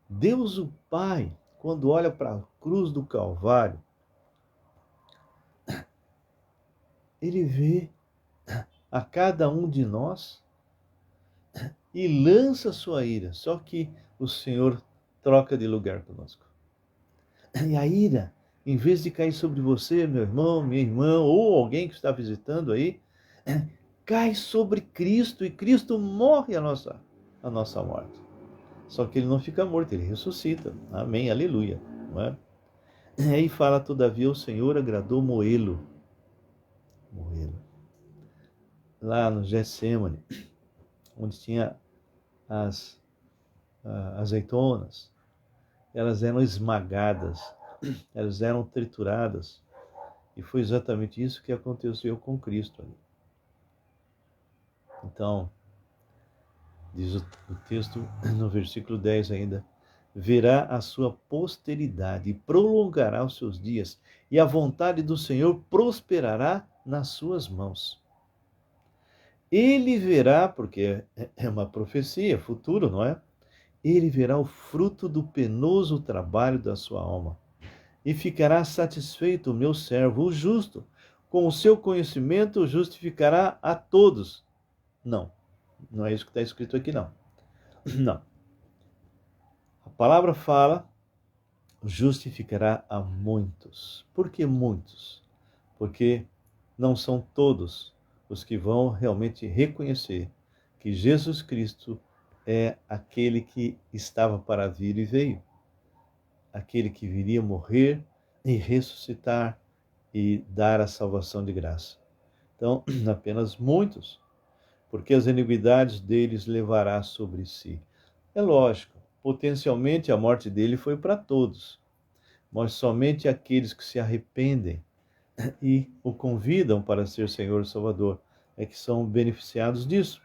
Deus o Pai, quando olha para a cruz do Calvário, Ele vê a cada um de nós e lança sua ira. Só que o Senhor troca de lugar conosco. E a ira, em vez de cair sobre você, meu irmão, minha irmã, ou alguém que está visitando aí, cai sobre Cristo, e Cristo morre a nossa morte. Só que ele não fica morto, ele ressuscita. Amém, aleluia. Não é? E aí fala: todavia o Senhor agradou moê-lo. Lá no Getsêmani, onde tinha as azeitonas, elas eram esmagadas, elas eram trituradas. E foi exatamente isso que aconteceu com Cristo ali. Então, diz o texto no versículo 10 ainda: verá a sua posteridade e prolongará os seus dias, e a vontade do Senhor prosperará nas suas mãos. Ele verá, porque é uma profecia, futuro, não é? ele verá o fruto do penoso trabalho da sua alma, e ficará satisfeito o meu servo, o justo. Com o seu conhecimento justificará a todos. Não, não é isso que está escrito aqui, não. Não. A palavra fala, justificará a muitos. Por que muitos? Porque não são todos os que vão realmente reconhecer que Jesus Cristo é aquele que estava para vir e veio. Aquele que viria morrer e ressuscitar e dar a salvação de graça. Então, apenas muitos, porque as iniquidades deles levará sobre si. É lógico, potencialmente a morte dele foi para todos, mas somente aqueles que se arrependem e o convidam para ser Senhor e Salvador é que são beneficiados disso.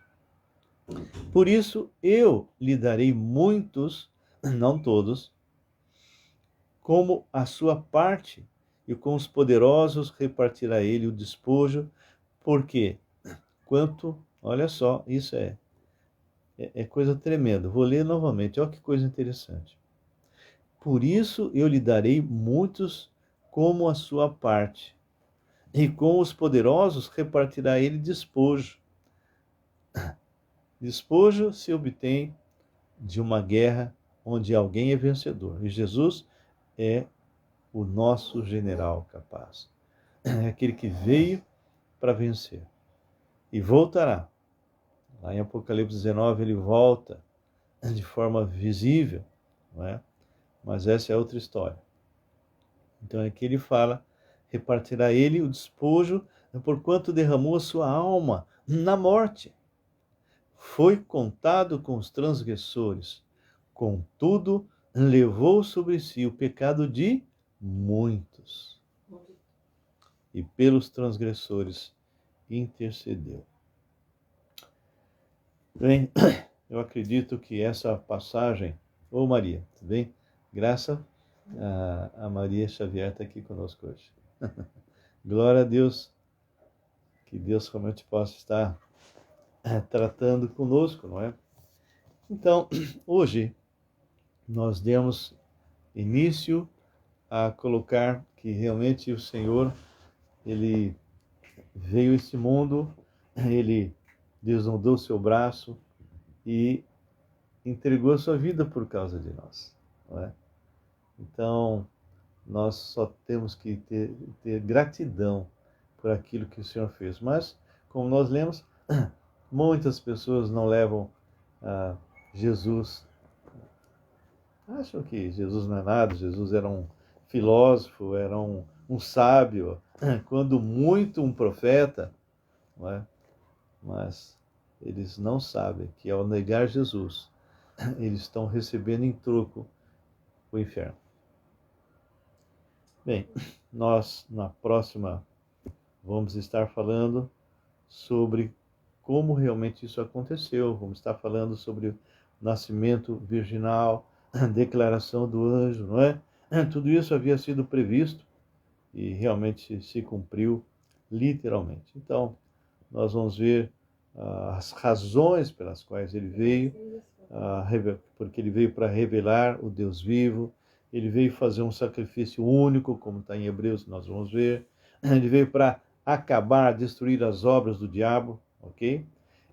Por isso, eu lhe darei muitos, não todos, como a sua parte, e com os poderosos repartirá ele o despojo, porque quanto, olha só, isso é coisa tremenda. Vou ler novamente, olha que coisa interessante. Por isso eu lhe darei muitos como a sua parte, e com os poderosos repartirá ele despojo. Despojo se obtém de uma guerra onde alguém é vencedor, e Jesus é o nosso general capaz. É aquele que veio para vencer e voltará. Lá em Apocalipse 19 ele volta de forma visível, não é? Mas essa é outra história. Então é que ele fala, repartirá ele o despojo, porquanto derramou a sua alma na morte. Foi contado com os transgressores, contudo levou sobre si o pecado de muitos, e pelos transgressores intercedeu. Bem, eu acredito que essa passagem, ô Maria, tudo bem? Graça a Maria Xavier está aqui conosco hoje. Glória a Deus, que Deus realmente possa estar tratando conosco, não é? Então, hoje nós demos início a colocar que realmente o Senhor, ele veio a este mundo, ele desnudou seu braço e entregou a sua vida por causa de nós, não é? Então, nós só temos que ter gratidão por aquilo que o Senhor fez. Mas, como nós lemos, muitas pessoas não levam Jesus, acham que Jesus não é nada, Jesus era um filósofo, era um sábio, quando muito um profeta, não é? Mas eles não sabem que ao negar Jesus, eles estão recebendo em troco o inferno. Bem, nós na próxima vamos estar falando sobre como realmente isso aconteceu, vamos estar falando sobre o nascimento virginal, a declaração do anjo, não é? Tudo isso havia sido previsto e realmente se cumpriu literalmente. Então, nós vamos ver as razões pelas quais ele veio, porque ele veio para revelar o Deus vivo, ele veio fazer um sacrifício único, como está em Hebreus, nós vamos ver. Ele veio para acabar, destruir as obras do diabo, ok?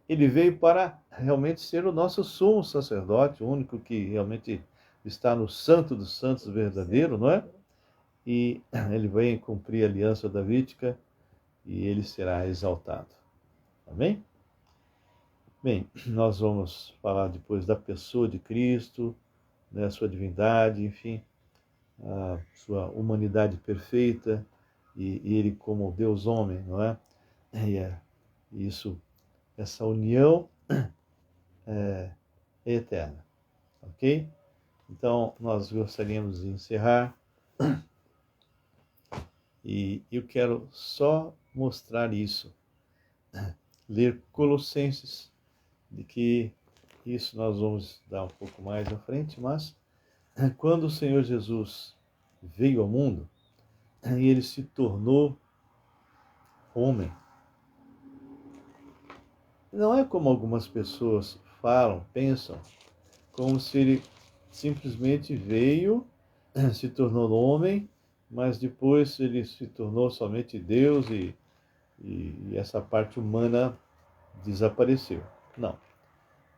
Ele veio para realmente ser o nosso sumo sacerdote, o único que realmente está no santo dos santos verdadeiro, não é? E ele vem cumprir a aliança davídica e ele será exaltado. Amém? Bem, nós vamos falar depois da pessoa de Cristo, né, sua divindade, enfim, a sua humanidade perfeita e ele como Deus homem, não é? E isso, essa união é eterna, ok? Então, nós gostaríamos de encerrar e eu quero só mostrar isso, ler Colossenses, de que isso nós vamos dar um pouco mais à frente, mas quando o Senhor Jesus veio ao mundo, e ele se tornou homem. Não é como algumas pessoas falam, pensam, como se ele simplesmente veio, se tornou homem, mas depois ele se tornou somente Deus e essa parte humana desapareceu. Não,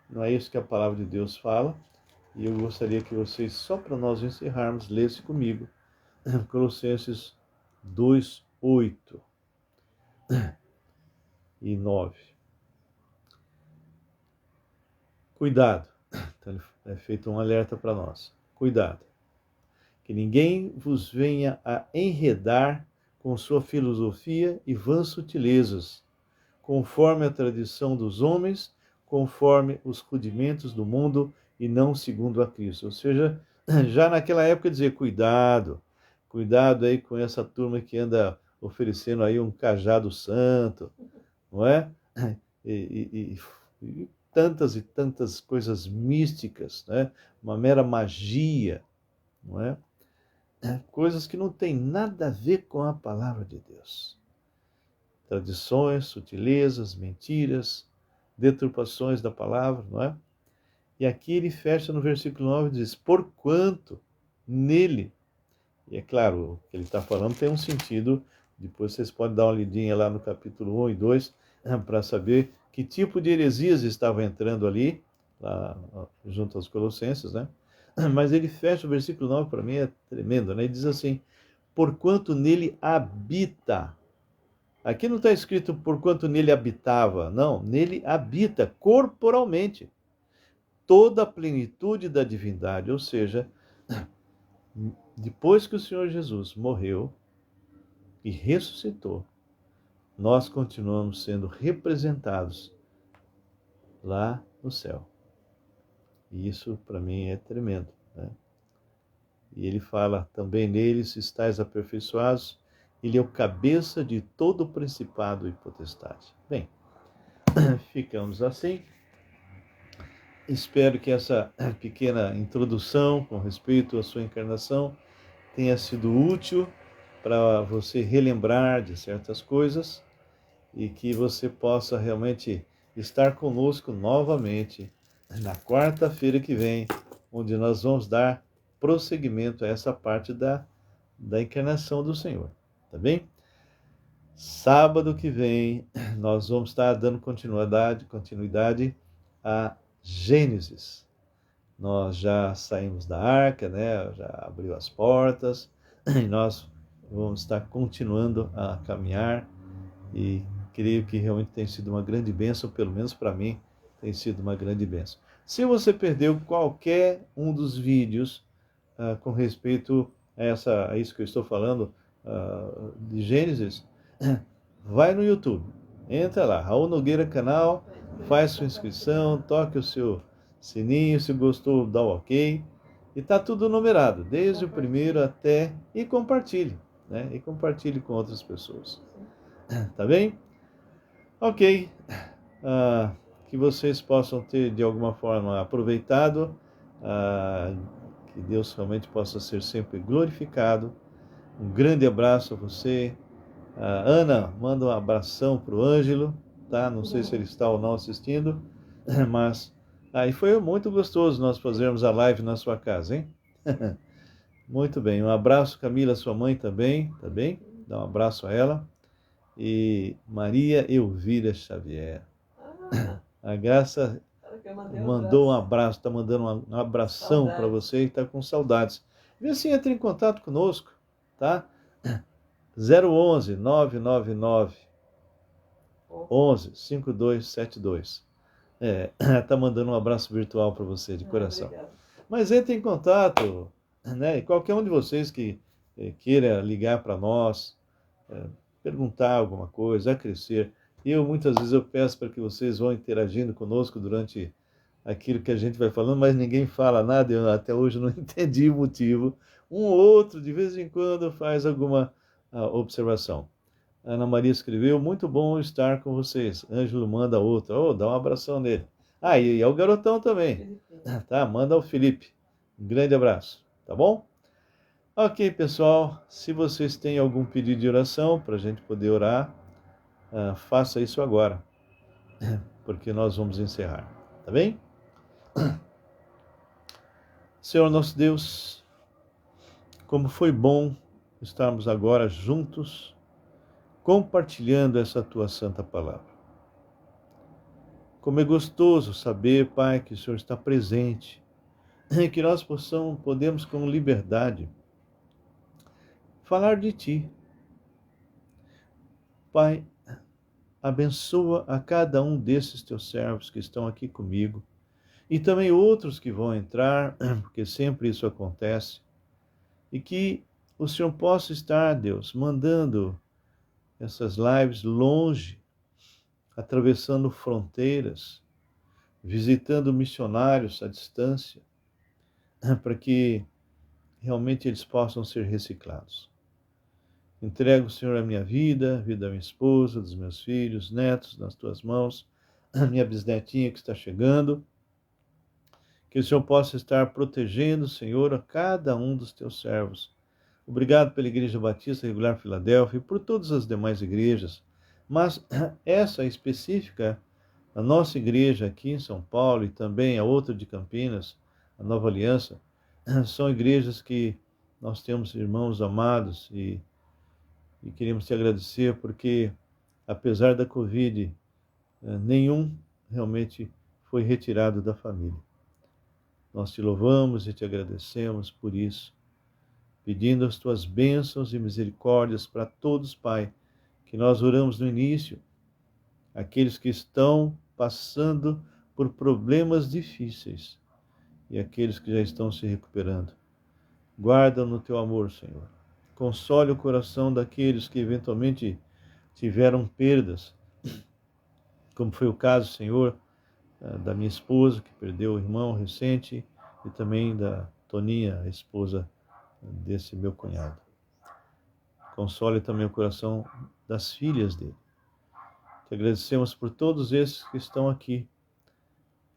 não é isso que a palavra de Deus fala. E eu gostaria que vocês, só para nós encerrarmos, lessem comigo Colossenses 2, 8 e 9. Cuidado, então é feito um alerta para nós. Cuidado, que ninguém vos venha a enredar com sua filosofia e vãs sutilezas, conforme a tradição dos homens, conforme os rudimentos do mundo e não segundo a Cristo. Ou seja, já naquela época dizer, cuidado aí com essa turma que anda oferecendo aí um cajado santo, não é? E tantas e tantas coisas místicas, né? Uma mera magia, não é? Coisas que não têm nada a ver com a palavra de Deus. Tradições, sutilezas, mentiras, deturpações da palavra, não é? E aqui ele fecha no versículo 9 e diz, porquanto nele, e é claro, o que ele está falando tem um sentido, depois vocês podem dar uma lidinha lá no capítulo 1 e 2, para saber que tipo de heresias estavam entrando ali, lá, junto aos Colossenses, né? Mas ele fecha o versículo 9, para mim é tremendo, né? Ele diz assim, porquanto nele habita. Aqui não está escrito porquanto nele habitava, não, nele habita corporalmente toda a plenitude da divindade, ou seja, depois que o Senhor Jesus morreu e ressuscitou, nós continuamos sendo representados lá no céu. E isso para mim é tremendo, né? E ele fala, também neles estáis aperfeiçoados, ele é o cabeça de todo o principado e potestade. Bem, ficamos assim. Espero que essa pequena introdução com respeito à sua encarnação tenha sido útil para você relembrar de certas coisas e que você possa realmente estar conosco novamente na quarta-feira que vem, onde nós vamos dar prosseguimento a essa parte da encarnação do Senhor, tá bem? Sábado que vem nós vamos estar dando continuidade a Gênesis. Nós já saímos da arca, né? Já abriu as portas e nós vamos estar continuando a caminhar e creio que realmente tem sido uma grande bênção, pelo menos para mim tem sido uma grande bênção. Se você perdeu qualquer um dos vídeos com respeito a isso que eu estou falando de Gênesis, vai no YouTube, entra lá, Raul Nogueira Canal, faz sua inscrição, toque o seu sininho, se gostou, dá o ok, e tá tudo numerado, desde o primeiro até, e compartilhe, né? E compartilhe com outras pessoas, tá bem? Ok, que vocês possam ter de alguma forma aproveitado, que Deus realmente possa ser sempre glorificado. Um grande abraço a você. Ana, manda um abração para o Ângelo, tá? Não sei se ele está ou não assistindo, mas aí foi muito gostoso nós fazermos a live na sua casa, hein? Muito bem, um abraço, Camila, sua mãe também, tá bem? Dá um abraço a ela. E Maria Elvira Xavier. A Graça mandou um abraço, está mandando um abração para você e está com saudades. Vê se entra em contato conosco, tá? 011 999 11 5272. Tá mandando um abraço virtual para você de coração. Mas entre em contato, né? Qualquer um de vocês que queira ligar para nós, perguntar alguma coisa, a crescer. Muitas vezes eu peço para que vocês vão interagindo conosco durante aquilo que a gente vai falando, mas ninguém fala nada, eu até hoje não entendi o motivo. Um ou outro, de vez em quando, faz alguma observação. Ana Maria escreveu, muito bom estar com vocês. Ângelo manda outra, dá um abração nele. E é o garotão também, tá? Manda ao Felipe. Um grande abraço, tá bom? Ok, pessoal, se vocês têm algum pedido de oração para a gente poder orar, faça isso agora, porque nós vamos encerrar, tá bem? Senhor nosso Deus, como foi bom estarmos agora juntos, compartilhando essa tua santa palavra. Como é gostoso saber, Pai, que o Senhor está presente, e que nós podemos com liberdade falar de Ti. Pai, abençoa a cada um desses Teus servos que estão aqui comigo, e também outros que vão entrar, porque sempre isso acontece, e que o Senhor possa estar, Deus, mandando essas lives longe, atravessando fronteiras, visitando missionários à distância, para que realmente eles possam ser reciclados. Entrego, Senhor, a minha vida, a vida da minha esposa, dos meus filhos, netos, nas tuas mãos, a minha bisnetinha que está chegando. Que o Senhor possa estar protegendo, Senhor, a cada um dos teus servos. Obrigado pela Igreja Batista Regular Filadélfia e por todas as demais igrejas. Mas essa específica, a nossa igreja aqui em São Paulo e também a outra de Campinas, a Nova Aliança, são igrejas que nós temos irmãos amados e queremos te agradecer porque, apesar da Covid, nenhum realmente foi retirado da família. Nós te louvamos e te agradecemos por isso, pedindo as tuas bênçãos e misericórdias para todos, Pai, que nós oramos no início, aqueles que estão passando por problemas difíceis e aqueles que já estão se recuperando. Guarda no teu amor, Senhor. Console o coração daqueles que eventualmente tiveram perdas, como foi o caso, Senhor, da minha esposa, que perdeu o irmão recente, e também da Toninha, a esposa desse meu cunhado. Console também o coração das filhas dele. Te agradecemos por todos esses que estão aqui.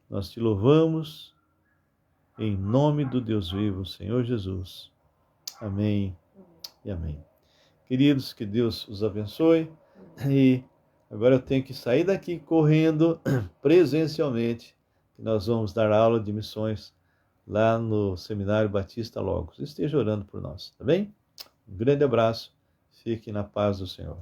Nós te louvamos em nome do Deus vivo, Senhor Jesus. Amém e amém. Queridos, que Deus os abençoe. E agora eu tenho que sair daqui correndo presencialmente. Nós vamos dar aula de missões lá no Seminário Batista Logos. Esteja orando por nós, tá bem? Um grande abraço. Fique na paz do Senhor.